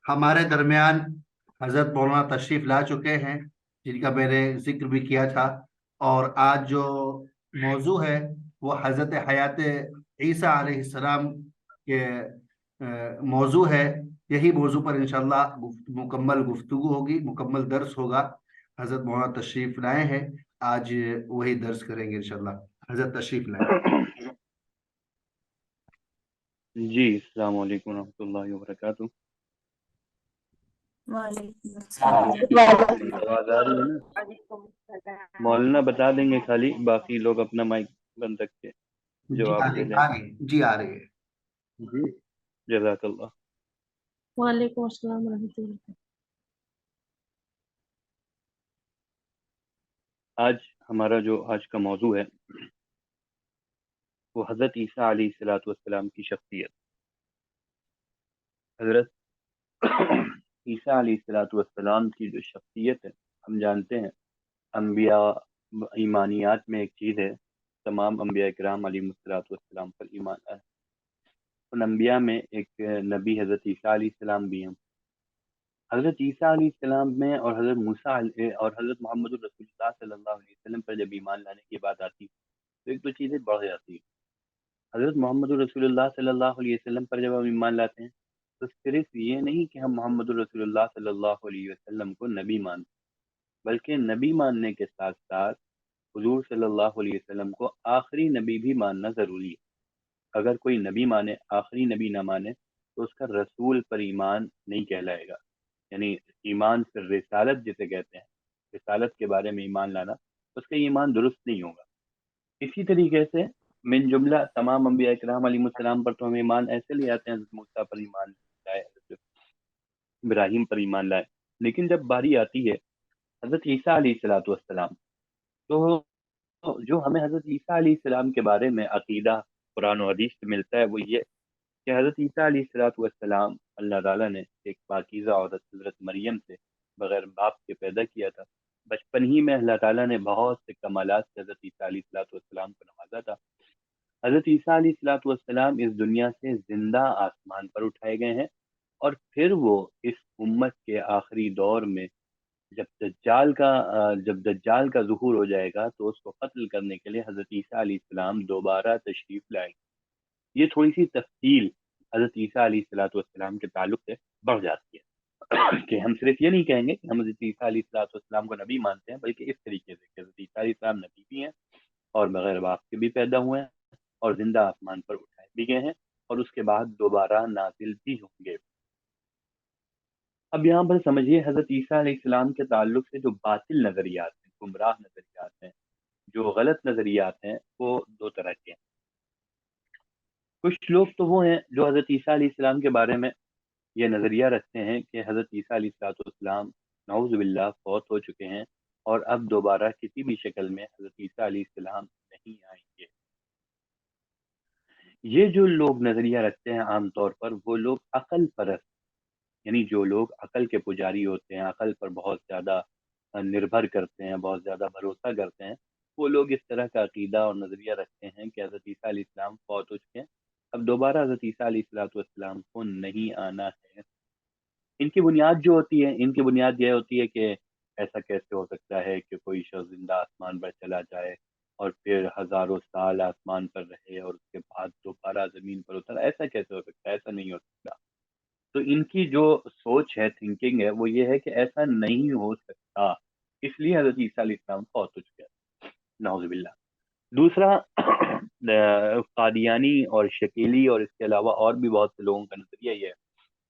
ہمارے درمیان حضرت مولانا تشریف لا چکے ہیں، جن کا میں نے ذکر بھی کیا تھا۔ اور آج جو موضوع ہے وہ حضرت حیات عیسیٰ علیہ السلام کے موضوع ہے۔ یہی موضوع پر انشاءاللہ مکمل گفتگو ہوگی، مکمل درس ہوگا۔ حضرت مولانا تشریف لائے ہیں، آج وہی درس کریں گے انشاءاللہ۔ حضرت تشریف لائیں۔ جی السلام علیکم ورحمۃ اللہ وبرکاتہ۔ وعلیکم السلام۔ آواز آ رہی ہے نا؟ مولانا بتا دیں گے خالی، باقی لوگ اپنا مائک بند رکھ کے جی جواب آگے دے دیں۔ آگے جی آ رہی ہے۔ جی جزاک اللہ۔ وعلیکم السلام ورحمۃ اللہ۔ آج ہمارا جو آج کا موضوع ہے وہ حضرت عیسیٰ علیہ الصلوۃ والسلام کی شخصیت۔ حضرت عیسیٰ علیہ الصلوۃ والسلام کی جو شخصیت ہے، ہم جانتے ہیں انبیاء ایمانیات میں ایک چیز ہے، تمام انبیاء کرام علیہ الصلوۃ والسلام پر ایمان ہے۔ ان انبیاء میں ایک نبی حضرت عیسیٰ علیہ السلام بھی ہیں۔ حضرت عیسیٰ علیہ السلام میں اور حضرت موسیٰ اور حضرت محمد الرسول اللہ صلی اللہ علیہ وسلم پر جب ایمان لانے کی بات آتی تو ایک دو چیزیں بڑھ جاتی ہیں۔ حضرت محمد الرسول اللہ صلی اللہ علیہ وسلم پر جب ہم ایمان لاتے ہیں تو صرف یہ نہیں کہ ہم محمد الرسول اللہ صلی اللہ علیہ وسلم کو نبی مانتے ہیں، بلکہ نبی ماننے کے ساتھ ساتھ حضور صلی اللہ علیہ وسلم کو آخری نبی بھی ماننا ضروری ہے۔ اگر کوئی نبی مانے آخری نبی نہ مانے تو اس کا رسول پر ایمان نہیں کہلائے گا، یعنی ایمان پر رسالت جسے کہتے ہیں، رسالت کے بارے میں ایمان لانا، اس کا ایمان درست نہیں ہوگا۔ اسی طریقے سے من جملہ تمام انبیاء کرام علیہ السلام پر تو ہم ایمان ایسے لے آتے ہیں، حضرت موسیٰ پر ایمان لائے، حضرت ابراہیم پر ایمان لائے، لیکن جب باری آتی ہے حضرت عیسیٰ علیہ الصلوۃ والسلام، تو جو ہمیں حضرت عیسیٰ علیہ السلام کے بارے میں عقیدہ قرآن و حدیث سے ملتا ہے وہ یہ کہ حضرت عیسیٰ علیہ الصلوۃ والسلام اللہ تعالیٰ نے ایک پاکیزہ عورت حضرت مریم سے بغیر باپ کے پیدا کیا تھا۔ بچپن ہی میں اللہ تعالیٰ نے بہت سے کمالات سے حضرت عیسیٰ علیہ الصلوۃ والسلام کو نوازا تھا۔ حضرت عیسیٰ علیہ الصلوۃ والسلام اس دنیا سے زندہ آسمان پر اٹھائے گئے ہیں، اور پھر وہ اس امت کے آخری دور میں جب دجال کا ظہور ہو جائے گا تو اس کو قتل کرنے کے لیے حضرت عیسیٰ علیہ السلام دوبارہ تشریف لائیں گے۔ یہ تھوڑی سی تفصیل حضرت عیسیٰ علیہ الصلوۃ والسلام کے تعلق سے بڑھ جاتی ہے کہ ہم صرف یہ نہیں کہیں گے کہ ہم حضرت عیسیٰ علیہ الصلوۃ والسلام کو نبی مانتے ہیں، بلکہ اس طریقے سے کہ حضرت عیسیٰ علیہ السلام نبی بھی ہیں اور بغیر باپ کے بھی پیدا ہوئے ہیں اور زندہ آسمان پر اٹھائے بھی گئے ہیں، اور اس کے بعد دوبارہ نازل بھی ہوں گے۔ اب یہاں پر سمجھیے حضرت عیسیٰ علیہ السلام کے تعلق سے جو باطل نظریات ہیں، گمراہ نظریات ہیں، جو غلط نظریات ہیں، وہ دو طرح کے ہیں۔ کچھ لوگ تو وہ ہیں جو حضرت عیسیٰ علیہ السلام کے بارے میں یہ نظریہ رکھتے ہیں کہ حضرت عیسیٰ علیہ السلام نعوذ باللہ فوت ہو چکے ہیں اور اب دوبارہ کسی بھی شکل میں حضرت عیسیٰ علیہ السلام نہیں آئیں گے۔ یہ جو لوگ نظریہ رکھتے ہیں عام طور پر وہ لوگ عقل پرست، یعنی جو لوگ عقل کے پجاری ہوتے ہیں، عقل پر بہت زیادہ نربھر کرتے ہیں، بہت زیادہ بھروسہ کرتے ہیں، وہ لوگ اس طرح کا عقیدہ اور نظریہ رکھتے ہیں کہ حضرت عیسیٰ علیہ السلام فوت ہو چکے ہیں، اب دوبارہ حضرت عیسیٰ علیہ السلام کو نہیں آنا ہے۔ ان کی بنیاد جو ہوتی ہے، ان کی بنیاد یہ ہوتی ہے کہ ایسا کیسے ہو سکتا ہے کہ کوئی شخص زندہ آسمان پر چلا جائے اور پھر ہزاروں سال آسمان پر رہے اور اس کے بعد دوبارہ زمین پر اترا، ایسا کیسے ہو سکتا ہے؟ ایسا نہیں ہو سکتا۔ تو ان کی جو سوچ ہے، تھنکنگ ہے، وہ یہ ہے کہ ایسا نہیں ہو سکتا، اس لیے حضرت عیسیٰ علیہ السلام فوت ہو چکے ہیں، نعوذ باللہ۔ دوسرا قادیانی اور شکیلی اور اس کے علاوہ اور بھی بہت سے لوگوں کا نظریہ یہ ہے،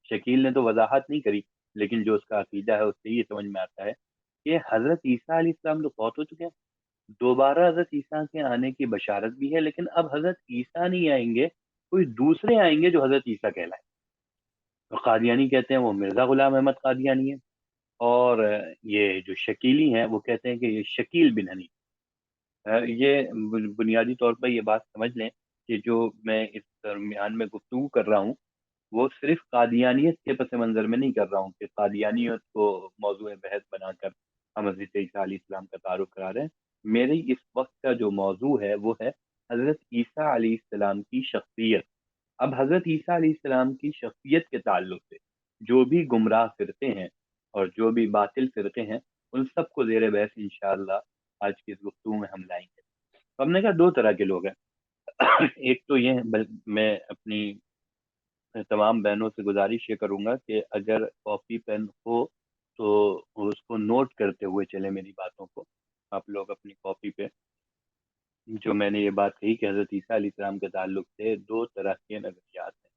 شکیل نے تو وضاحت نہیں کری لیکن جو اس کا عقیدہ ہے اس سے یہ سمجھ میں آتا ہے کہ حضرت عیسیٰ علیہ السلام تو فوت ہو چکے ہیں، دوبارہ حضرت عیسیٰ کے آنے کی بشارت بھی ہے، لیکن اب حضرت عیسیٰ نہیں آئیں گے، کوئی دوسرے آئیں گے جو حضرت عیسیٰ کہلائیں۔ تو قادیانی کہتے ہیں وہ مرزا غلام احمد قادیانی ہے، اور یہ جو شکیلی ہیں وہ کہتے ہیں کہ یہ شکیل بن حنیف۔ یہ بنیادی طور پر یہ بات سمجھ لیں کہ جو میں اس درمیان میں گفتگو کر رہا ہوں وہ صرف قادیانیت کے پس منظر میں نہیں کر رہا ہوں کہ قادیانیت کو موضوع بحث بنا کر ہم حضرت عیسیٰ علیہ السلام کا تعارف کرا رہے ہیں۔ میری اس وقت کا جو موضوع ہے وہ ہے حضرت عیسیٰ علیہ السلام کی شخصیت۔ اب حضرت عیسیٰ علیہ السلام کی شخصیت کے تعلق سے جو بھی گمراہ فرقے ہیں اور جو بھی باطل فرقے ہیں ان سب کو زیر بحث انشاءاللہ آج کی اس گفتگو میں ہم لائیں گے۔ تو ہم نے کہا دو طرح کے لوگ ہیں ایک تو یہ میں اپنی تمام بہنوں سے گزارش یہ کروں گا کہ اگر کاپی پین ہو تو اس کو نوٹ کرتے ہوئے چلے میری باتوں کو، آپ لوگ اپنی کاپی پہ جو میں نے یہ بات کہی کہ حضرت عیسیٰ علیہ السلام کے تعلق سے دو طرح کے نظریات ہیں۔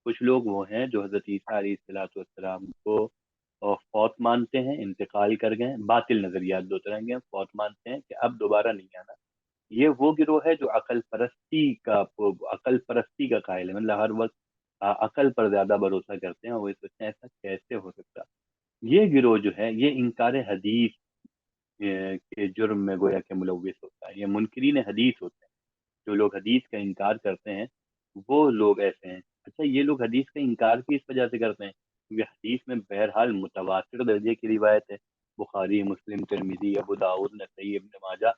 کچھ لوگ وہ ہیں جو حضرت عیسیٰ علیہ السلام کو فوت مانتے ہیں، انتقال کر گئے ہیں۔ باطل نظریات دو طرح کے ہیں، فوت مانتے ہیں کہ اب دوبارہ نہیں آنا، یہ وہ گروہ ہے جو عقل پرستی کا قائل ہے، مطلب ہر وقت عقل پر زیادہ بھروسہ کرتے ہیں، اور وہ سوچتے ہیں ایسا کیسے ہو سکتا۔ یہ گروہ جو ہے یہ انکار حدیث کے جرم میں گویا کہ ملوث ہوتا ہے، یہ منکرین حدیث ہوتے ہیں۔ جو لوگ حدیث کا انکار کرتے ہیں وہ لوگ ایسے ہیں۔ اچھا، یہ لوگ حدیث کا انکار بھی اس وجہ سے کرتے ہیں کیونکہ حدیث میں بہرحال متواتر درجے کی روایت ہے، بخاری، مسلم، ترمذی، ابو داؤد، نسائی، ابن ماجہ،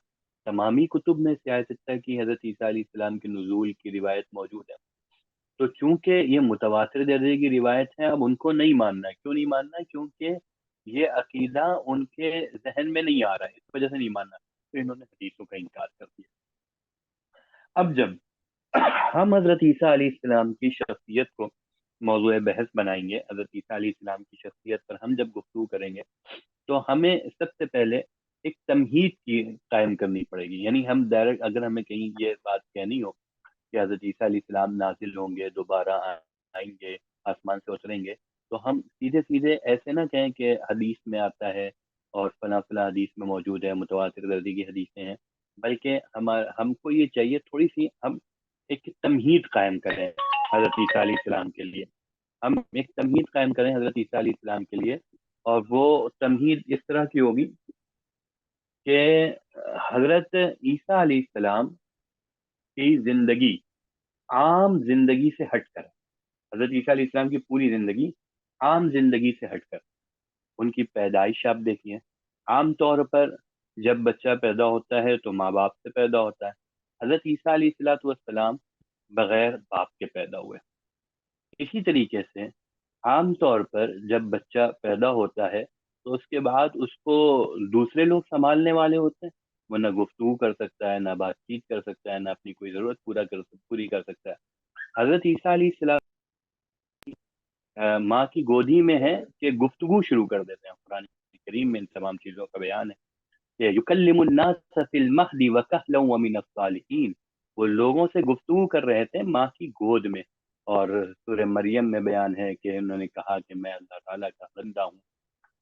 تمامی کتب میں سیاہ ستہ کی حضرت عیسیٰ علیہ السلام کے نزول کی روایت موجود ہے۔ تو چونکہ یہ متواتر درجے کی روایت ہے، اب ان کو نہیں ماننا ہے۔ کیوں نہیں ماننا ہے؟ کیونکہ یہ عقیدہ ان کے ذہن میں نہیں آ رہا ہے، اس وجہ سے نہیں ماننا، تو انہوں نے حدیثوں کا انکار کر دیا۔ اب جب ہم حضرت عیسیٰ علیہ السلام کی شخصیت کو موضوع بحث بنائیں گے، حضرت عیسیٰ علیہ السلام کی شخصیت پر ہم جب گفتگو کریں گے تو ہمیں سب سے پہلے ایک تمہید کی قائم کرنی پڑے گی۔ یعنی ہم ڈائریکٹ اگر ہمیں کہیں یہ بات کہنی ہو کہ حضرت عیسیٰ علیہ السلام نازل ہوں گے، دوبارہ آئیں گے، آسمان سے اتریں گے، تو ہم سیدھے سیدھے ایسے نہ کہیں کہ حدیث میں آتا ہے اور فلاں فلاں حدیث میں موجود ہے، متواتر درجے کی حدیثیں ہیں، بلکہ ہم کو یہ چاہیے تھوڑی سی ہم ایک تمہید قائم کریں حضرت عیسیٰ علیہ السلام کے لیے۔ ہم ایک تمہید قائم کریں حضرت عیسیٰ علیہ السلام کے لیے، اور وہ تمہید اس طرح کی ہوگی کہ حضرت عیسیٰ علیہ السلام کی زندگی عام زندگی سے ہٹ کر، حضرت عیسیٰ علیہ السلام کی پوری زندگی عام زندگی سے ہٹ کر، ان کی پیدائش آپ دیکھیے، عام طور پر جب بچہ پیدا ہوتا ہے تو ماں باپ سے پیدا ہوتا ہے، حضرت عیسیٰ علیہ السلام بغیر باپ کے پیدا ہوئے۔ اسی طریقے سے عام طور پر جب بچہ پیدا ہوتا ہے تو اس کے بعد اس کو دوسرے لوگ سنبھالنے والے ہوتے ہیں، وہ نہ گفتگو کر سکتا ہے، نہ بات چیت کر سکتا ہے، نہ اپنی کوئی ضرورت پوری کر سکتا ہے۔ حضرت عیسیٰ علیہ السلام ماں کی گودی میں ہے کہ گفتگو شروع کر دیتے ہیں۔ قرآن کریم میں ان تمام چیزوں کا بیان ہے کہ یکلم الناس فی المہد وکہلا ومن الصالحین، وہ لوگوں سے گفتگو کر رہے تھے ماں کی گود میں۔ اور سورہ مریم میں بیان ہے کہ انہوں نے کہا کہ میں اللہ تعالیٰ کا بندہ ہوں،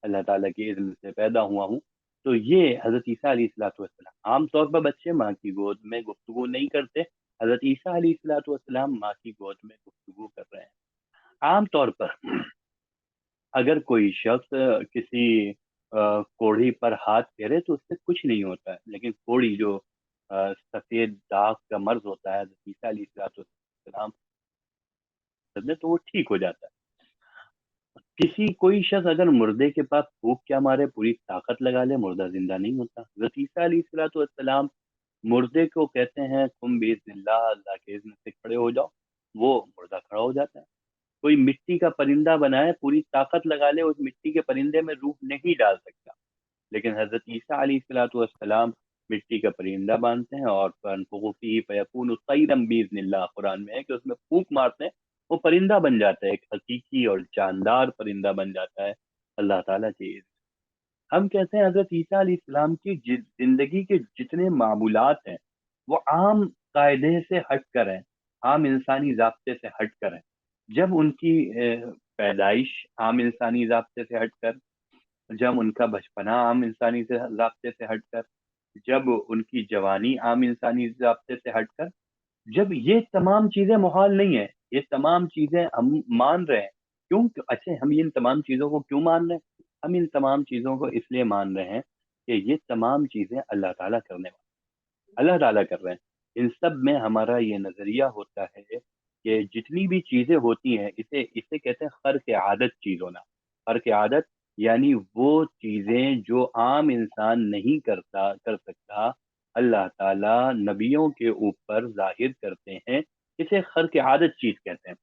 اللہ تعالیٰ کی اذن سے پیدا ہوا ہوں۔ تو یہ حضرت عیسیٰ علیہ السلام، عام طور پر بچے ماں کی گود میں گفتگو نہیں کرتے، حضرت عیسیٰ علیہ السلام ماں کی گود میں گفتگو کر رہے ہیں۔ عام طور پر اگر کوئی شخص کسی کوڑھی پر ہاتھ پھیرے تو اس سے کچھ نہیں ہوتا ہے، لیکن کوڑھی جو سفید داغ کا مرض ہوتا ہے حضرت عیسیٰ علیہ السلام میں، تو وہ ٹھیک ہو جاتا ہے۔ کوئی شخص اگر مردے کے پاس پھونک کیا مارے، پوری طاقت لگا لے، مردہ زندہ نہیں ہوتا۔ حضرت عیسیٰ علیہ السلام مردے کو کہتے ہیں تم باذن اللہ، اللہ کے اذن سے کھڑے ہو جاؤ، وہ مردہ کھڑا ہو جاتا ہے۔ کوئی مٹی کا پرندہ بنائے، پوری طاقت لگا لے، اس مٹی کے پرندے میں روح نہیں ڈال سکتا، لیکن حضرت عیسیٰ علیہ السلام مٹی کا پرندہ باندھتے ہیں اور فَأَنفُخُ فِيهِ فَيَكُونُ طَيْرًا بِإِذْنِ اللَّهِ، قرآن میں ہے کہ اس میں پھونک مارتے ہیں وہ پرندہ بن جاتا ہے، ایک حقیقی اور جاندار پرندہ بن جاتا ہے اللہ تعالیٰ کی اذن۔ ہم کہتے ہیں حضرت عیسیٰ علیہ السلام کی زندگی کے جتنے معمولات ہیں وہ عام قاعدے سے ہٹ کر ہیں، عام انسانی ضابطے سے ہٹ کر ہیں۔ جب ان کی پیدائش عام انسانی ضابطے سے ہٹ کر، جب ان کا بچپنا عام انسانی ضابطے سے ہٹ کر، جب ان کی جوانی عام انسانی ضابطے سے ہٹ کر، جب یہ تمام چیزیں محال نہیں ہیں، یہ تمام چیزیں ہم مان رہے ہیں۔ کیوں؟ اچھا، ہم ان تمام چیزوں کو کیوں مان رہے ہیں؟ ہم ان تمام چیزوں کو اس لیے مان رہے ہیں کہ یہ تمام چیزیں اللہ تعالیٰ کرنے والے، اللہ تعالیٰ کر رہے ہیں۔ ان سب میں ہمارا یہ نظریہ ہوتا ہے کہ جتنی بھی چیزیں ہوتی ہیں اسے کہتے ہیں خرق عادت چیز ہونا۔ خرق عادت یعنی وہ چیزیں جو عام انسان نہیں کر سکتا، اللہ تعالیٰ نبیوں کے اوپر ظاہر کرتے ہیں، اسے خرق عادت چیز کہتے ہیں۔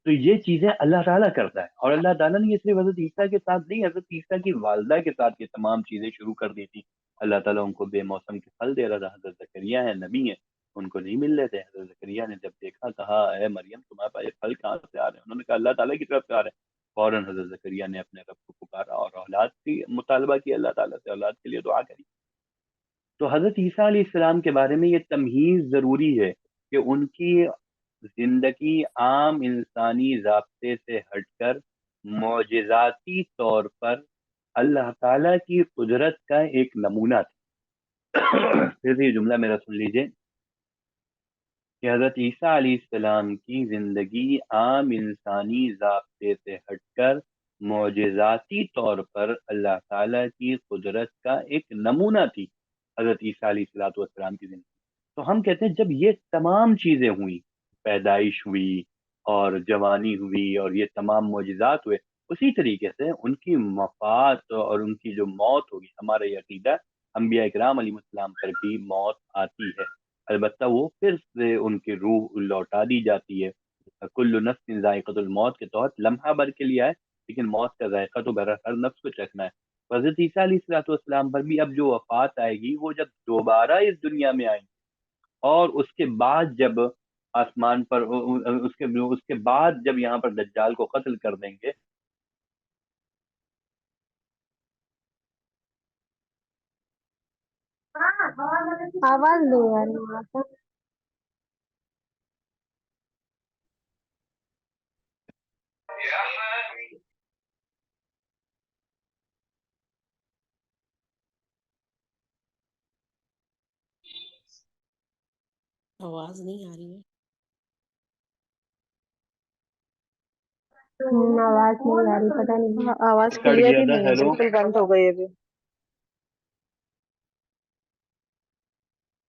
تو یہ چیزیں اللہ تعالیٰ کرتا ہے، اور اللہ تعالیٰ نے یہ صرف حضرت عیسیٰ کے ساتھ نہیں، حضرت عیسیٰ کی والدہ کے ساتھ یہ تمام چیزیں شروع کر دی تھی۔ اللہ تعالیٰ ان کو بے موسم کے پھل دے رہا تھا، حضرت زکریا ہے، نبی ہیں، ان کو نہیں مل رہے تھے۔ حضرت زکریا نے جب دیکھا، کہا اے مریم تمہارے پاس یہ پھل کہاں سے آ رہے ہیں؟ انہوں نے کہا اللہ تعالیٰ کی طرف سے آ رہے ہیں۔ فوراً حضرت زکریا نے اپنے رب کو پکارا اور اولاد کی مطالبہ کیا، اللہ تعالیٰ سے اولاد کے لیے دعا کری۔ تو حضرت عیسیٰ علیہ السلام کے بارے میں یہ تمہیز ضروری ہے کہ ان کی زندگی عام انسانی ضابطے سے ہٹ کر معجزاتی طور پر اللہ تعالیٰ کی قدرت کا ایک نمونہ تھا۔ پھر سے یہ جملہ میرا سن لیجئے کہ حضرت عیسیٰ علیہ السلام کی زندگی عام انسانی ضابطے سے ہٹ کر معجزاتی طور پر اللہ تعالیٰ کی قدرت کا ایک نمونہ تھی حضرت عیسیٰ علیہ السلام کی زندگی۔ تو ہم کہتے ہیں جب یہ تمام چیزیں ہوئیں، پیدائش ہوئی اور جوانی ہوئی اور یہ تمام معجزات ہوئے، اسی طریقے سے ان کی وفات اور ان کی جو موت ہوگی، ہمارا یہ عقیدہ انبیاء اکرام علیہ السلام پر بھی موت آتی ہے، البتہ وہ پھر سے ان کی روح لوٹا دی جاتی ہے۔ کل نفس ذائقۃ الموت کے تحت لمحہ بھر کے لیے آئے، لیکن موت کا ذائقہ تو بہرحال ہر نفس کو چکھنا ہے۔ حضرت عیسیٰ علیہ السلام پر بھی اب جو وفات آئے گی، وہ جب دوبارہ اس دنیا میں آئیں گے اور اس کے بعد جب آسمان پر اس کے بعد جب یہاں پر دجال کو قتل کر دیں گے، آواز نہیں آ رہی وہاں پر۔ آواز نہیں آ رہی ہے۔ آواز نہیں آ رہی، پتہ نہیں۔ آواز کٹ کلیئر گیا ہی تھا۔ نہیں ہے، ہیلو بالکل بند ہو گئی ابھی۔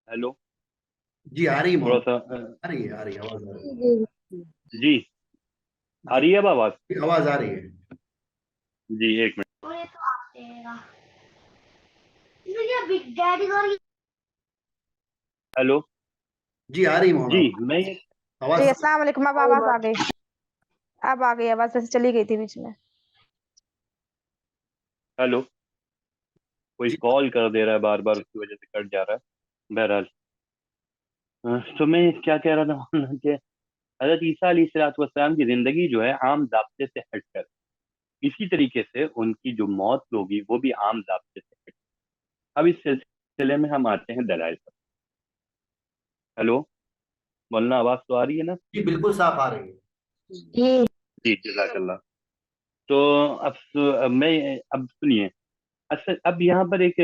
ہیلو، جی آ رہی تھوڑا محمد، سا آ رہی ہے، آ رہی ہے، آواز آ رہی جی جی۔ جی آ رہی ہے اب آواز؟ ہے، آواز آ رہی ہے۔ جی ایک منٹ۔ ہیلو جی آ رہی جی مولانا میں آواز۔ جی السلام علیکم، اب آواز آ گئی، اب آ گئی آواز، ویسے چلی گئی تھی بیچ میں۔ ہیلو، کوئی جی کال کر دے رہا ہے بار بار، اس کی وجہ سے کٹ جا رہا ہے۔ بہرحال تو میں کیا کہہ رہا تھا مولانا کہ حضرت عیسیٰ علیہ السلام کی زندگی جو ہے عام ضابطے سے ہٹ کر، اسی طریقے سے ان کی جو موت ہوگی وہ بھی عام ضابطے سے ہٹ کر۔ اب اس سلسلے میں ہم آتے ہیں دلائل پر۔ ہیلو مولانا، آواز تو آ رہی ہے نا؟ جی بالکل صاف آ رہی ہے۔ جی جی جزاک اللہ۔ تو اب سنیے، اب یہاں پر ایک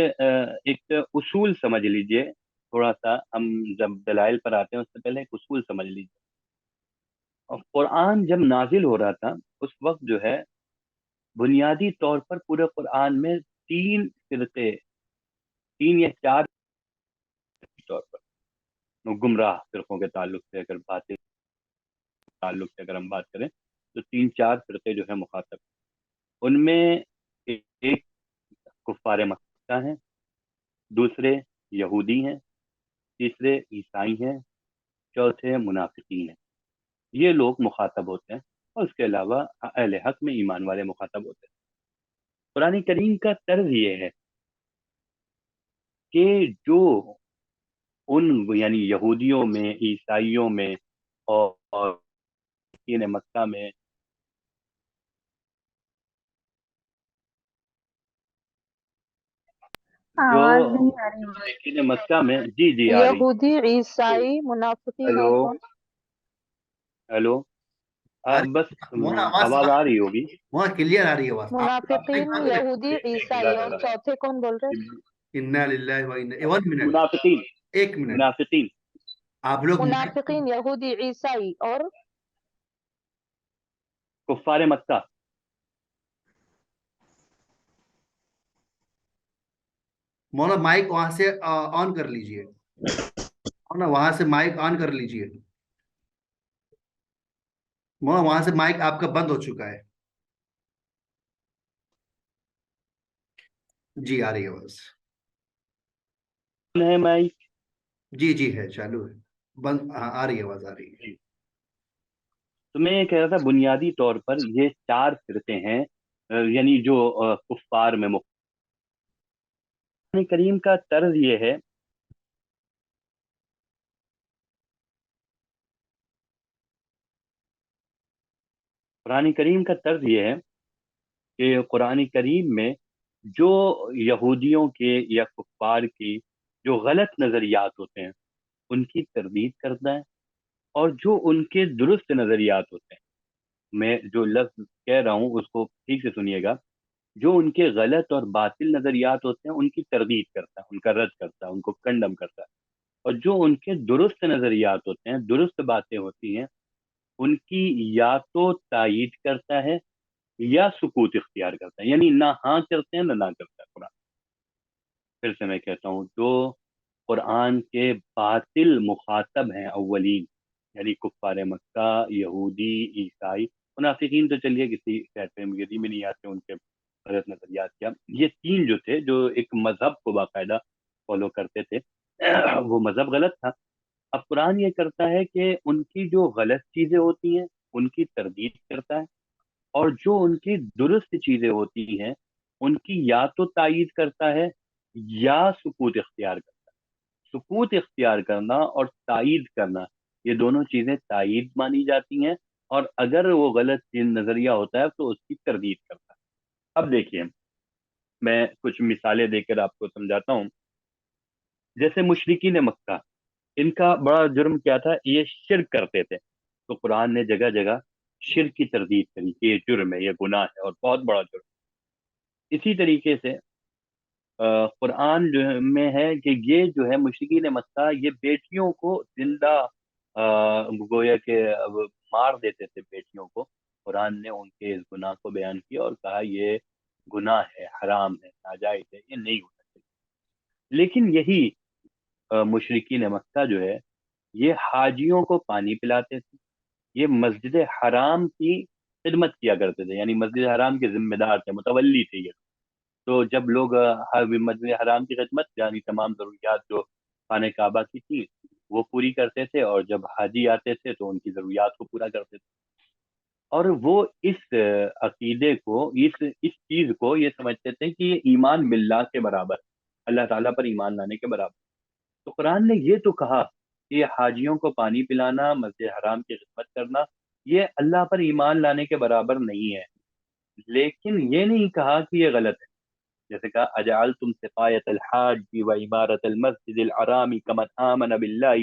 اصول سمجھ لیجئے، تھوڑا سا ہم جب دلائل پر آتے ہیں اس سے پہلے ایک اصول سمجھ لیجئے۔ اور قرآن جب نازل ہو رہا تھا اس وقت جو ہے بنیادی طور پر پورے قرآن میں تین فرقے، تین یا چار طور پر گمراہ فرقوں کے تعلق سے اگر ہم بات کریں تو تین چار فرقے جو ہے مخاطب، ان میں ایک کفار مکہ ہیں، دوسرے یہودی ہیں، تیسرے عیسائی ہیں، چوتھے منافقین ہیں۔ یہ لوگ مخاطب ہوتے ہیں، اور اس کے علاوہ اہل حق میں ایمان والے مخاطب ہوتے ہیں۔ قرآن کریم کا طرز یہ ہے کہ جو ان یعنی یہودیوں میں، عیسائیوں میں اور مکہ میں جو آواز نہیں آ رہی۔ مشرکین مکہ میں، جی جی آ رہی۔ یہودی، عیسائی، منافقین ہیلو اور کون؟ ہیلو آ رہی بس مولانا آواز آواز آ رہی ہوگی۔ وہاں کلیئر آ رہی ہے آواز۔ منافقین، یہودی، عیسائی، اور چوتھے کون بول رہے؟ انا للہ و انا، 1 منٹ، منافقین، 1 منٹ، منافقین، آپ لوگ منافقین، یہودی، عیسائی اور کفار مکہ۔ مولانا مائک وہاں سے آن کر لیجئے، مولانا وہاں سے مائک آن کر لیجئے، مولانا وہاں سے مائک آپ کا بند ہو چکا ہے۔ جی آ رہی ہے آواز، ہے مائک؟ جی جی ہے، چالو ہے، بند، ہاں آ رہی ہے، آواز آ رہی ہے۔ جی۔ تو میں یہ کہہ رہا تھا بنیادی طور پر یہ 4 فرقے ہیں، یعنی جو کفار میں قرآن کریم کا طرز یہ ہے قرآن کریم کا طرز یہ ہے کہ قرآن کریم میں جو یہودیوں کے یا کفار کی جو غلط نظریات ہوتے ہیں ان کی تردید کرتا ہے، اور جو ان کے درست نظریات ہوتے ہیں، میں جو لفظ کہہ رہا ہوں اس کو ٹھیک سے سنیے گا، جو ان کے غلط اور باطل نظریات ہوتے ہیں ان کی تردید کرتا ہے، ان کا رد کرتا ہے، ان کو کنڈم کرتا ہے، اور جو ان کے درست نظریات ہوتے ہیں، درست باتیں ہوتی ہیں، ان کی یا تو تائید کرتا ہے یا سکوت اختیار کرتا ہے، یعنی نہ ہاں کرتے ہیں نہ کرتا ہے قرآن۔ پھر سے میں کہتا ہوں، جو قرآن کے باطل مخاطب ہیں اولین، یعنی کفار مکہ، یہودی، عیسائی، منافقین تو چلیے کسی کیٹیگری میں نہیں آتے، ان کے غلط نظریات کیا، یہ 3 جو تھے جو ایک مذہب کو باقاعدہ فالو کرتے تھے، وہ مذہب غلط تھا۔ اب قرآن یہ کرتا ہے کہ ان کی جو غلط چیزیں ہوتی ہیں ان کی تردید کرتا ہے، اور جو ان کی درست چیزیں ہوتی ہیں ان کی یا تو تائید کرتا ہے یا سکوت اختیار کرتا ہے۔ سکوت اختیار کرنا اور تائید کرنا، یہ دونوں چیزیں تائید مانی جاتی ہیں، اور اگر وہ غلط نظریہ ہوتا ہے تو اس کی تردید کرتا ہے۔ اب دیکھیے، میں کچھ مثالیں دے کر آپ کو سمجھاتا ہوں۔ جیسے مشرکین مکہ، ان کا بڑا جرم کیا تھا؟ یہ شرک کرتے تھے، تو قرآن نے جگہ جگہ شرک کی تردید کری کہ یہ جرم ہے، یہ گناہ ہے اور بہت بڑا جرم۔ اسی طریقے سے قرآن جو میں ہے کہ یہ جو ہے مشرکین مکہ یہ بیٹیوں کو زندہ گویا کہ مار دیتے تھے بیٹیوں کو۔ قرآن نے ان کے اس گناہ کو بیان کیا اور کہا یہ گناہ ہے، حرام ہے، ناجائز ہے، یہ نہیں ہونا چاہیے۔ لیکن یہی مشرکین مکہ جو ہے یہ حاجیوں کو پانی پلاتے تھے، یہ مسجد حرام کی خدمت کیا کرتے تھے، یعنی مسجد حرام کے ذمہ دار تھے، متولی تھے یہ۔ تو جب لوگ مسجد حرام کی خدمت، یعنی تمام ضروریات جو خانہ کعبہ کی تھی وہ پوری کرتے تھے، اور جب حاجی آتے تھے تو ان کی ضروریات کو پورا کرتے تھے، اور وہ اس عقیدے کو، اس چیز کو یہ سمجھتے تھے کہ یہ ایمان باللہ کے برابر، اللہ تعالیٰ پر ایمان لانے کے برابر۔ تو قرآن نے یہ تو کہا کہ حاجیوں کو پانی پلانا، مسجد حرام کی خدمت کرنا، یہ اللہ پر ایمان لانے کے برابر نہیں ہے، لیکن یہ نہیں کہا کہ یہ غلط ہے۔ جیسے کہا اجعلتم سقایۃ الحاج وعمارۃ المسجد الحرام کمن آمن باللہ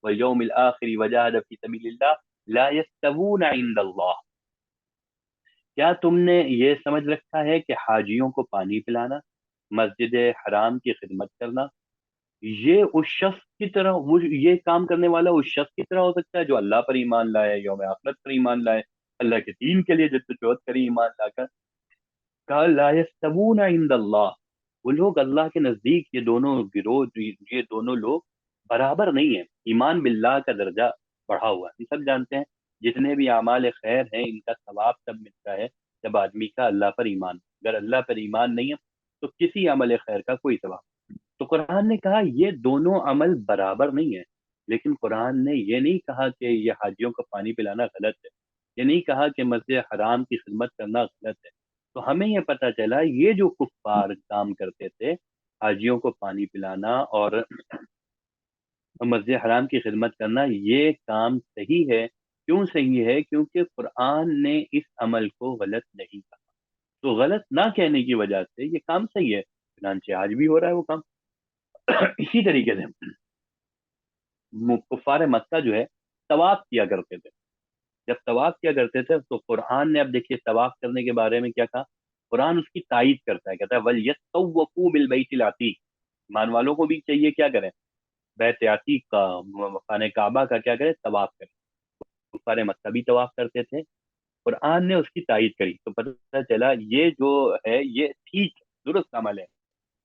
والیوم الآخر وجاہد فی سبیل اللہ لا یستوون عند اللہ۔ کیا تم نے یہ سمجھ رکھا ہے کہ حاجیوں کو پانی پلانا، مسجد حرام کی خدمت کرنا، یہ اس شخص کی طرح، یہ کام کرنے والا اس شخص کی طرح ہو سکتا ہے جو اللہ پر ایمان لائے، یوم آخرت پر ایمان لائے، اللہ کے دین کے لیے جدوجہد کرے ایمان لا کر؟ کہا لا یستوون عند اللہ، وہ لوگ اللہ کے نزدیک، یہ دونوں گروہ، یہ دونوں لوگ برابر نہیں ہیں۔ ایمان باللہ کا درجہ بڑھا ہوا ہے، ہم سب جانتے ہیں جتنے بھی اعمال خیر ہیں ان کا ثواب تب ملتا ہے جب آدمی کا اللہ پر ایمان، اگر اللہ پر ایمان نہیں ہے تو کسی عمل خیر کا کوئی ثواب۔ تو قرآن نے کہا یہ دونوں عمل برابر نہیں ہے، لیکن قرآن نے یہ نہیں کہا کہ یہ حاجیوں کو پانی پلانا غلط ہے، یہ نہیں کہا کہ مسجد حرام کی خدمت کرنا غلط ہے۔ تو ہمیں یہ پتہ چلا یہ جو کفار کام کرتے تھے، حاجیوں کو پانی پلانا اور مسجد حرام کی خدمت کرنا، یہ کام صحیح ہے۔ کیوں صحیح ہے؟ کیونکہ قرآن نے اس عمل کو غلط نہیں کہا، تو غلط نہ کہنے کی وجہ سے یہ کام صحیح ہے، چنانچہ آج بھی ہو رہا ہے وہ کام۔ اسی طریقے سے کفار مکہ جو ہے طواف کیا کرتے تھے، جب طواف کیا کرتے تھے تو قرآن نے، اب دیکھیے طواف کرنے کے بارے میں کیا کہا، قرآن اس کی تائید کرتا ہے، کہتا ہے وَلْيَطَّوَّفُوا بِالْبَيْتِ الْعَتِيقِ، ایمان والوں کو بھی چاہیے کیا کریں، بیت عتیق کا، خانہ کعبہ کا کیا کریں، طواف کریں۔ کفار مکہ بھی طواف کرتے تھے، قرآن نے اس کی تائید کری، تو پتہ چلا یہ جو ہے یہ ٹھیک درست عمل ہے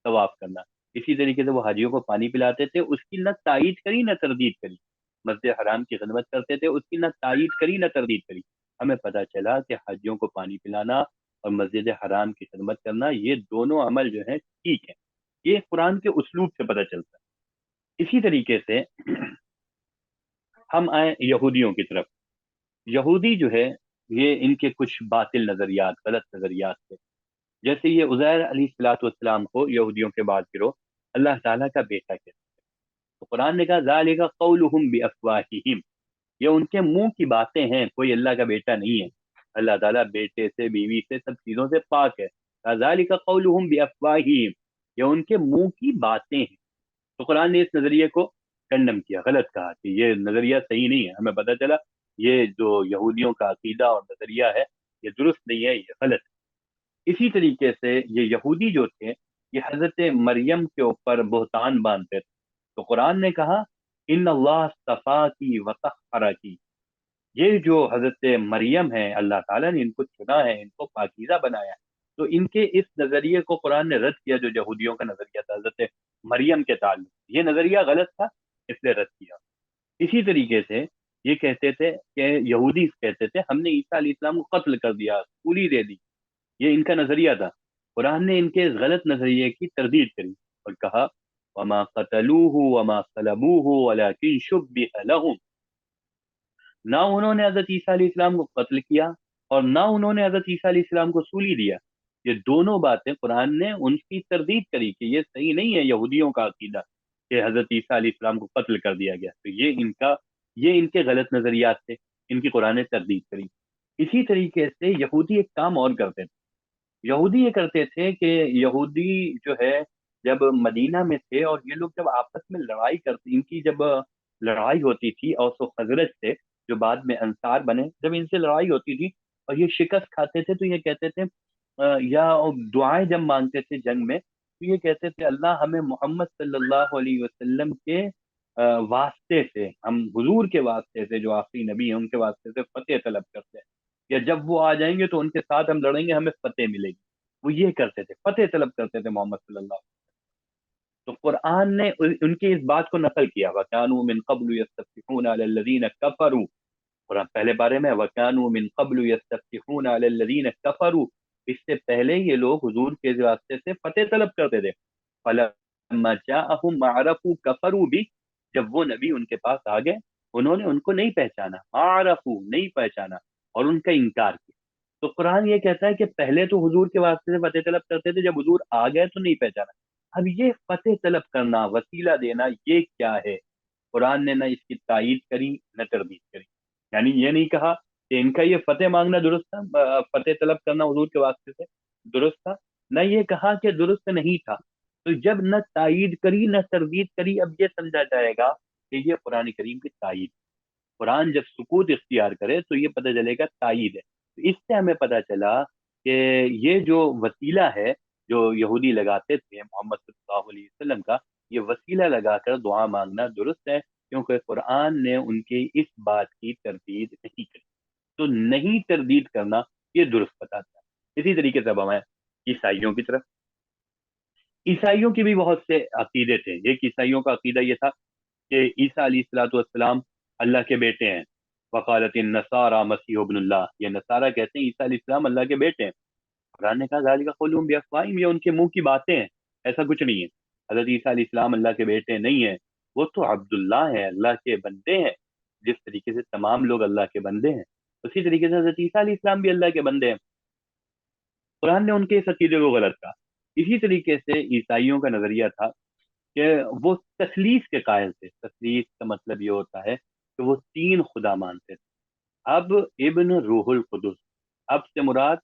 طواف کرنا۔ اسی طریقے سے وہ حاجیوں کو پانی پلاتے تھے، اس کی نہ تائید کری نہ تردید کری، مسجد حرام کی خدمت کرتے تھے، اس کی نہ تائید کری نہ تردید کری۔ ہمیں پتہ چلا کہ حاجیوں کو پانی پلانا اور مسجد حرام کی خدمت کرنا یہ دونوں عمل جو ہیں ٹھیک ہیں، یہ قرآن کے اسلوب سے پتہ چلتا ہے۔ اسی طریقے سے ہم آئیں یہودیوں کی طرف۔ یہودی جو ہے یہ ان کے کچھ باطل نظریات، غلط نظریات تھے. جیسے یہ عزیر علیہ الصلوۃ والسلام کو یہودیوں کے بعد گروہ اللہ تعالیٰ کا بیٹا کہتے ہیں. تو قرآن نے کہا ذالک قولہم بافواہہم، یہ ان کے منہ کی باتیں ہیں، کوئی اللہ کا بیٹا نہیں ہے. اللہ تعالیٰ بیٹے سے، بیوی سے، سب چیزوں سے پاک ہے. ذالک قولہم بافواہہم، یہ ان کے منہ کی باتیں ہیں. تو قرآن نے اس نظریے کو کنڈم کیا، غلط کہا کہ یہ نظریہ صحیح نہیں ہے. ہمیں پتہ چلا یہ جو یہودیوں کا عقیدہ اور نظریہ ہے یہ درست نہیں ہے، یہ غلط ہے. اسی طریقے سے یہ یہودی جو تھے یہ حضرت مریم کے اوپر بہتان باندھتے تھے. تو قرآن نے کہا ان اللہ اصطفاکی وطہرکی، یہ جو حضرت مریم ہے اللہ تعالیٰ نے ان کو چنا ہے، ان کو پاکیزہ بنایا ہے. تو ان کے اس نظریے کو قرآن نے رد کیا جو یہودیوں کا نظریہ تھا حضرت مریم کے تعلق. یہ نظریہ غلط تھا اس لیے رد کیا. اسی طریقے سے یہ کہتے تھے کہ یہودی کہتے تھے ہم نے عیسیٰ علیہ السلام کو قتل کر دیا، پوری دے دی. یہ ان کا نظریہ تھا. قرآن نے ان کے غلط نظریے کی تردید کری اور کہا وما قتلوه وما صلبوه ولكن شبه لهم، نہ انہوں نے حضرت عیسیٰ علیہ السلام کو قتل کیا اور نہ انہوں نے حضرت عیسیٰ علیہ السلام کو سولی دیا. یہ دونوں باتیں قرآن نے ان کی تردید کری کہ یہ صحیح نہیں ہے یہودیوں کا عقیدہ کہ حضرت عیسیٰ علیہ السلام کو قتل کر دیا گیا. تو یہ ان کے غلط نظریات تھے، ان کی قرآن نے تردید کری. اسی طریقے سے یہودی ایک کام اور کرتے تھے. یہودی یہ کرتے تھے کہ یہودی جو ہے جب مدینہ میں تھے اور یہ لوگ جب آپس میں لڑائی کرتے، ان کی جب لڑائی ہوتی تھی اوس و خزرج سے جو بعد میں انصار بنے، جب ان سے لڑائی ہوتی تھی اور یہ شکست کھاتے تھے تو یہ کہتے تھے یا دعائیں جب مانگتے تھے جنگ میں تو یہ کہتے تھے اللہ ہمیں محمد صلی اللہ علیہ وسلم کے واسطے سے، ہم حضور کے واسطے سے جو آخری نبی ہیں ان کے واسطے سے فتح طلب کرتے ہیں، یا جب وہ آ جائیں گے تو ان کے ساتھ ہم لڑیں گے ہمیں فتح ملے گی. وہ یہ کرتے تھے، فتح طلب کرتے تھے محمد صلی اللہ علیہ وسلم. تو قرآن نے ان کی اس بات کو نقل کیا وَكَانُوا مِن قَبْلُ يَسْتَفْتِحُونَ عَلَى الَّذِينَ كَفَرُوا. قرآن پہلے بارے میں وَكَانُوا مِن قَبْلُ يَسْتَفْتِحُونَ عَلَى الَّذِينَ كَفَرُوا، اس سے پہلے یہ لوگ حضور کے واسطے سے فتح طلب کرتے تھے. فَلَمَّا جَاءَهُم مَّا عَرَفُوا كَفَرُوا بِهِ، جب وہ نبی ان کے پاس آ گئے انہوں نے ان کو نہیں پہچانا، مَا عَرَفُوا نہیں پہچانا اور ان کا انکار کیا. تو قرآن یہ کہتا ہے کہ پہلے تو حضور کے واسطے سے فتح طلب کرتے تھے، جب حضور آ گئے تو نہیں پہچانا. اب یہ فتح طلب کرنا، وسیلہ دینا، یہ کیا ہے؟ قرآن نے نہ اس کی تائید کری نہ تردید کری. یعنی یہ نہیں کہا کہ ان کا یہ فتح مانگنا درست تھا، فتح طلب کرنا حضور کے واسطے سے درست تھا، نہ یہ کہا کہ درست نہیں تھا. تو جب نہ تائید کری نہ تردید کری، اب یہ سمجھا جائے گا کہ یہ قرآن کریم کی تائید. قرآن جب سکوت اختیار کرے تو یہ پتہ چلے گا تائید ہے. تو اس سے ہمیں پتہ چلا کہ یہ جو وسیلہ ہے جو یہودی لگاتے تھے محمد صلی اللہ علیہ وسلم کا، یہ وسیلہ لگا کر دعا مانگنا درست ہے، کیونکہ قرآن نے ان کی اس بات کی تردید نہیں کری. تو نہیں تردید کرنا یہ درست بتاتا ہے. اسی طریقے سے اب ہمیں عیسائیوں کی طرف، عیسائیوں کی بھی بہت سے عقیدے تھے. ایک عیسائیوں کا عقیدہ یہ تھا کہ عیسیٰ علیہ الصلوۃ والسلام اللہ کے بیٹے ہیں. وقالت النصارى مسیح ابن اللہ، یہ نصارہ کہتے ہیں عیسیٰ علیہ السلام اللہ کے بیٹے ہیں. قرآن نے کہا ذالک قولہم بافواہہم، یہ ان کے منہ کی باتیں ہیں، ایسا کچھ نہیں ہے. حضرت عیسیٰ علیہ السلام اللہ کے بیٹے نہیں ہیں، وہ تو عبداللہ ہیں، اللہ کے بندے ہیں. جس طریقے سے تمام لوگ اللہ کے بندے ہیں اسی طریقے سے حضرت عیسیٰ علیہ السلام بھی اللہ کے بندے ہیں. قرآن نے ان کے اس عقیدے کو غلط کہا. اسی طریقے سے عیسائیوں کا نظریہ تھا کہ وہ تثلیث کے قائل تھے. تثلیث کا مطلب یہ ہوتا ہے کہ وہ تین خدا مانتے تھے. اب ابن روح القدس، اب سے مراد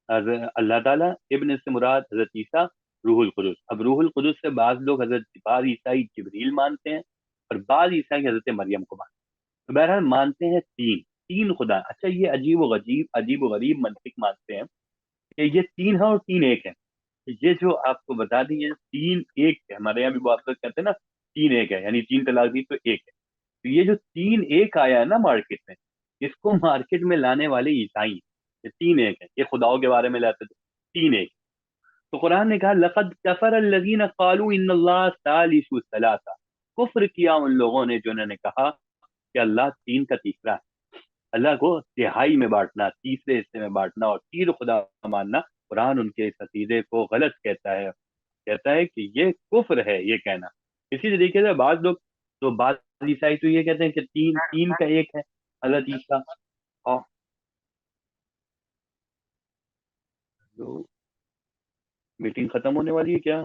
اللہ تعالیٰ، ابن سے مراد حضرت عیسیٰ، روح القدس. اب روح القدس سے بعض لوگ بعض عیسائی جبریل مانتے ہیں اور بعض عیسائی حضرت مریم کو مانتے ہیں. تو بہرحال مانتے ہیں تین خدا. اچھا یہ عجیب و غریب منطق مانتے ہیں کہ یہ تین ہے اور تین ایک ہے. یہ جو آپ کو بتا دیں یہ تین ایک ہے، ہمارے یہاں بھی بہت لوگ کہتے ہیں نا تین ایک ہے، یعنی تین طلاق دی تو ایک ہے. تو یہ جو تین ایک آیا ہے نا مارکیٹ میں، اس کو مارکیٹ میں لانے والے عیسائی ہیں. یہ تین ایک ہے، یہ خداؤں کے بارے میں لاتے تھے تین ایک. تو قرآن نے کہا لقد کفر الذین قالوا ان اللہ ثالث ثلاثہ، کفر کیا ان لوگوں نے جنہوں نے کہا کہ اللہ تین کا تیسرا ہے. اللہ کو تہائی میں بانٹنا، تیسرے حصے میں بانٹنا اور تین خدا ماننا، قرآن ان کے اس عقیدے کو غلط کہتا ہے کہ یہ کفر ہے یہ کہنا. اسی طریقے سے بعض لوگ تو بعض عیسائی تو یہ کہتے ہیں کہ تین کا ایک ہے حضرت عیسیٰ، اور تو میٹنگ ختم ہونے والی ہے کیا؟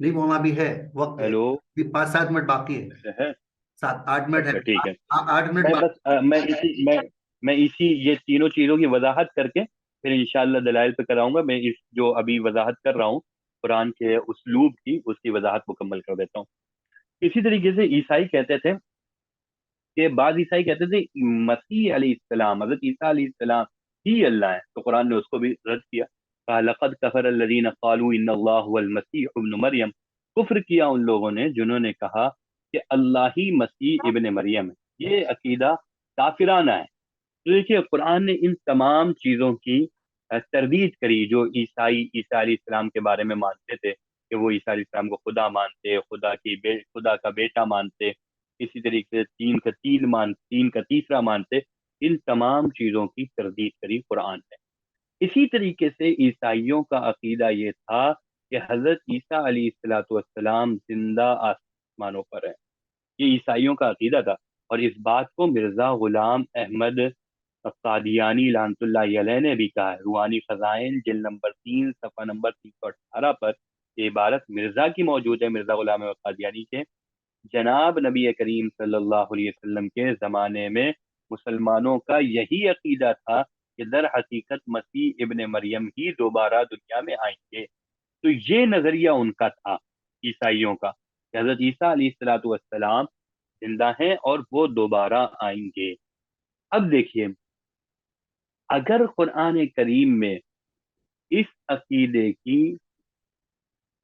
نہیں مولانا ابھی ہے، وقت ہے، ہیلو، ابھی 5-7 منٹ باقی ہے، اچھا ہے، 7-8 منٹ ہے، اچھا ٹھیک ہے. 8 منٹ میں باقی. بس میں اسی یہ تینوں چیزوں کی وضاحت کر کے پھر انشاءاللہ دلائل پہ کراؤں گا. میں اس جو ابھی وضاحت کر رہا ہوں قرآن کے اسلوب کی، اس کی وضاحت مکمل کر دیتا ہوں. اسی طریقے سے عیسائی کہتے تھے کہ بعض عیسائی کہتے تھے مسیح علیہ السلام، حضرت عیسیٰ علیہ السلام ہی اللہ ہے، تو قرآن نے اس کو بھی رد کیا. کہا لقد کفر الذین قالوا ان اللہ هو المسیح ابن مریم. کفر کیا ان لوگوں نے جنہوں نے کہا کہ اللہ ہی مسیح ابن مریم ہے. یہ عقیدہ کافرانہ ہے. تو دیکھیے قرآن نے ان تمام چیزوں کی تردید کری جو عیسیٰ علیہ السلام کے بارے میں مانتے تھے کہ وہ عیسیٰ علیہ السلام کو خدا مانتے، خدا کا بیٹا مانتے، اسی طریقے سے تین کا تیسرا مانتے. ان تمام چیزوں کی تردید کری قرآن نے. اسی طریقے سے عیسائیوں کا عقیدہ یہ تھا کہ حضرت عیسیٰ علیہ السلام زندہ آسمانوں پر ہے. یہ عیسائیوں کا عقیدہ تھا، اور اس بات کو مرزا غلام احمد قادیانی لعنت اللہ علیہ نے بھی کہا ہے. روحانی خزائن جلد نمبر 3 صفحہ نمبر 318 پر یہ عبارت مرزا کی موجود ہے، مرزا غلام احمد قادیانی کے. جناب نبی کریم صلی اللہ علیہ وسلم کے زمانے میں مسلمانوں کا یہی عقیدہ تھا کہ در حقیقت مسیح ابن مریم ہی دوبارہ دنیا میں آئیں گے. تو یہ نظریہ ان کا تھا عیسائیوں کا کہ حضرت عیسیٰ علیہ السلام زندہ ہیں اور وہ دوبارہ آئیں گے. اب دیکھیے اگر قرآن کریم میں اس عقیدے کی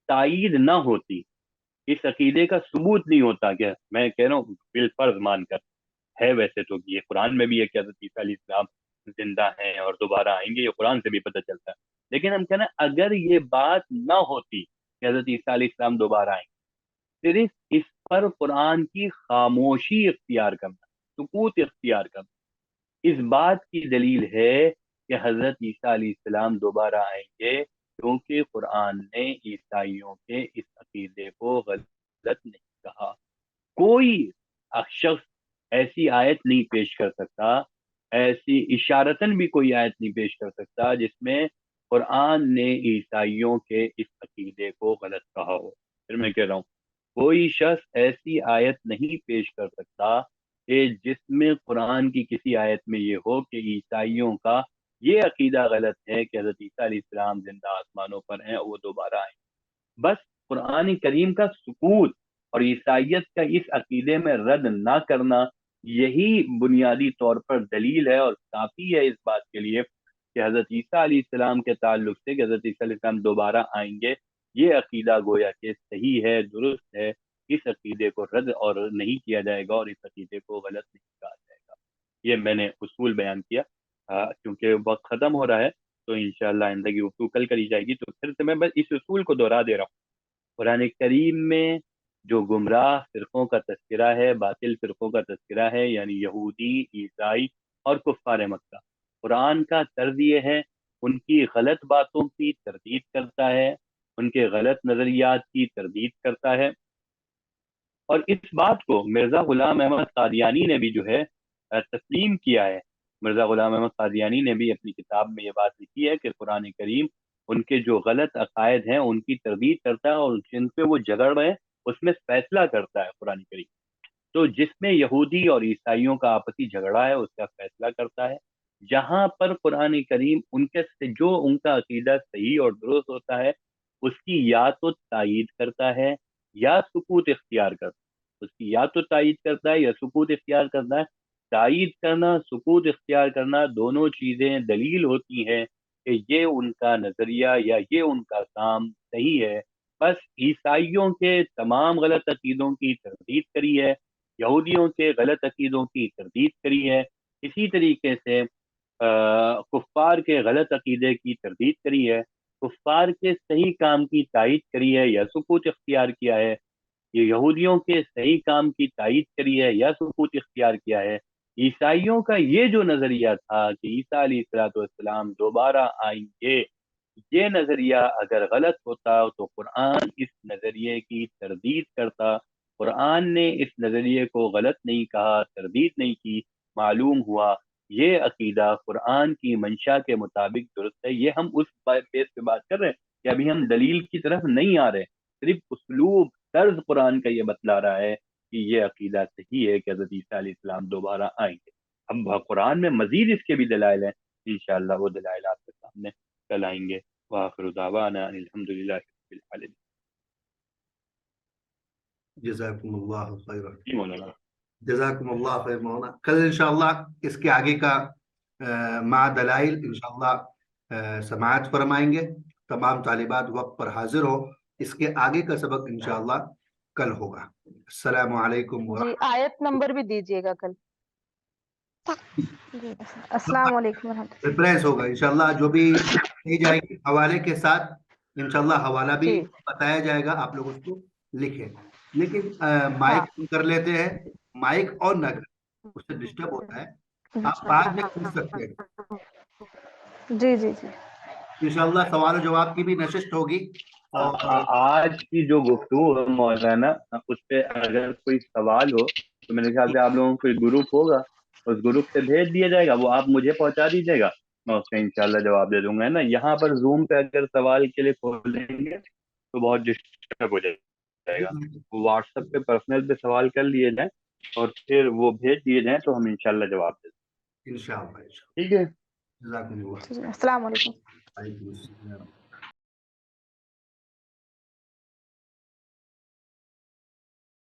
تائید نہ ہوتی، اس عقیدے کا ثبوت نہیں ہوتا، کہ میں کہہ رہا ہوں بالفرض مان کر ہے، ویسے تو یہ قرآن میں بھی ہے کہ حضرت عیسیٰ علیہ السلام زندہ ہیں اور دوبارہ آئیں گے، یہ قرآن سے بھی پتہ چلتا ہے. لیکن ہم کہنا اگر یہ بات نہ ہوتی کہ حضرت عیسیٰ علیہ السلام دوبارہ آئیں گے، صرف اس پر قرآن کی خاموشی اختیار کرنا، سکوت اختیار کرنا، اس بات کی دلیل ہے کہ حضرت عیسیٰ علیہ السلام دوبارہ آئیں گے، کیونکہ قرآن نے عیسائیوں کے اس عقیدے کو غلط نہیں کہا. کوئی شخص ایسی آیت نہیں پیش کر سکتا، ایسی اشارتاً بھی کوئی آیت نہیں پیش کر سکتا جس میں قرآن نے عیسائیوں کے اس عقیدے کو غلط کہا ہو. پھر میں کہہ رہا ہوں کوئی شخص ایسی آیت نہیں پیش کر سکتا کہ جس میں قرآن کی کسی آیت میں یہ ہو کہ عیسائیوں کا یہ عقیدہ غلط ہے کہ حضرت عیسیٰ علیہ السلام زندہ آسمانوں پر ہیں، وہ دوبارہ آئیں. بس قرآن کریم کا سکوت اور عیسائیت کا اس عقیدے میں رد نہ کرنا، یہی بنیادی طور پر دلیل ہے اور کافی ہے اس بات کے لیے کہ حضرت عیسیٰ علیہ السلام کے تعلق سے کہ حضرت عیسیٰ علیہ السلام دوبارہ آئیں گے، یہ عقیدہ گویا کہ صحیح ہے، درست ہے. اس عقیدے کو رد اور نہیں کیا جائے گا اور اس عقیدے کو غلط نہیں کہا جائے گا. یہ میں نے اصول بیان کیا. کیونکہ وقت ختم ہو رہا ہے تو انشاءاللہ آئندہ کی گفتگو کل کری جائے گی. تو پھر سے میں بس اس اصول کو دہرا دے رہا ہوں. قرآن کریم میں جو گمراہ فرقوں کا تذکرہ ہے، باطل فرقوں کا تذکرہ ہے، یعنی یہودی، عیسائی اور کفار مکہ، قرآن کا طرز یہ ہے ان کی غلط باتوں کی تردید کرتا ہے، ان کے غلط نظریات کی تردید کرتا ہے. اور اس بات کو مرزا غلام احمد قادیانی نے بھی جو ہے تسلیم کیا ہے. مرزا غلام احمد قادیانی نے بھی اپنی کتاب میں یہ بات لکھی ہے کہ قرآن کریم ان کے جو غلط عقائد ہیں ان کی تردید کرتا ہے، اور جن پہ وہ جھگڑ رہے ہیں اس میں فیصلہ کرتا ہے قرآن کریم. تو جس میں یہودی اور عیسائیوں کا آپسی جھگڑا ہے اس کا فیصلہ کرتا ہے. جہاں پر قرآن کریم ان کے جو ان کا عقیدہ صحیح اور درست ہوتا ہے اس کی یا تو تائید کرتا ہے یا سکوت اختیار کرتا ہے. اس کی یا تو تائید کرتا ہے یا سکوت اختیار کرتا ہے. تائید کرنا، سکوت اختیار کرنا، دونوں چیزیں دلیل ہوتی ہیں کہ یہ ان کا نظریہ یا یہ ان کا کام صحیح ہے. بس عیسائیوں کے تمام غلط عقیدوں کی تردید کری ہے، یہودیوں کے غلط عقیدوں کی تردید کری ہے، اسی طریقے سے کفار کے غلط عقیدے کی تردید کری ہے، کفار کے صحیح کام کی تائید کری ہے یا سکوت اختیار کیا ہے، یہ یہودیوں کے صحیح کام کی تائید کری ہے یا سکوت اختیار کیا ہے. عیسائیوں کا یہ جو نظریہ تھا کہ عیسیٰ علیہ السلام دوبارہ آئیں گے، یہ نظریہ اگر غلط ہوتا تو قرآن اس نظریے کی تردید کرتا. قرآن نے اس نظریے کو غلط نہیں کہا، تردید نہیں کی. معلوم ہوا یہ عقیدہ قرآن کی منشا کے مطابق درست ہے. یہ ہم اس بیس پہ بات کر رہے ہیں کہ ابھی ہم دلیل کی طرف نہیں آ رہے, صرف اسلوب طرز قرآن کا یہ بتلا رہا ہے کہ یہ عقیدہ صحیح ہے کہ حضرت عیسیٰ علیہ السلام دوبارہ آئیں گے. اب قرآن میں مزید اس کے بھی دلائل ہیں, انشاءاللہ وہ دلائل آپ کے سامنے کل آئیں گے. وآخر دعوانا ان الحمدللہ رب العالمین. جزاکم اللہ خیر. جی مولانا. جزاکم اللہ خیر مولانا. کل انشاءاللہ اس کے آگے کا مع دلائل انشاءاللہ سماعت فرمائیں گے. تمام طالبات وقت پر حاضر ہو. اس کے آگے کا سبق انشاءاللہ کل ہوگا. السلام علیکم جی آیت نمبر بھی دیجیے گا کل. جی السلام علیکم ورحمۃ اللہ. ریفرنس ہوگا انشاءاللہ جو بھی دی جائے گی حوالے کے ساتھ. انشاءاللہ حوالہ بھی جی بتایا جائے گا, آپ لوگ اس کو لکھیں. لیکن مائک آن کر لیتے ہیں, مائک آن نہ کریں, اس سے ڈسٹرب ہوتا ہے. آپ بعد میں پوچھ سکتے ہیں. جی جی جی انشاءاللہ سوال و جواب کی بھی نشست ہوگی. اور آج کی جو گفتگو ہے مولانا, اس پہ اگر کوئی سوال ہو تو میرے خیال سے آپ لوگوں کو کوئی گروپ ہوگا, اس گروپ سے بھیج دیا جائے گا, وہ آپ مجھے پہنچا دیجیے گا, میں اس کا انشاءاللہ جواب دے دوں گا. ہے نا, یہاں پر زوم پہ اگر سوال کے لیے کھولیں گے تو بہت ڈسٹرب ہو جائے گا. واٹس ایپ پہ پرسنل پہ سوال کر لیے جائیں اور پھر وہ بھیج دیے جائیں تو ہم انشاءاللہ جواب دیں. انشاءاللہ ٹھیک ہے. جزاکم اللہ. السلام علیکم. وعلیکم السلام.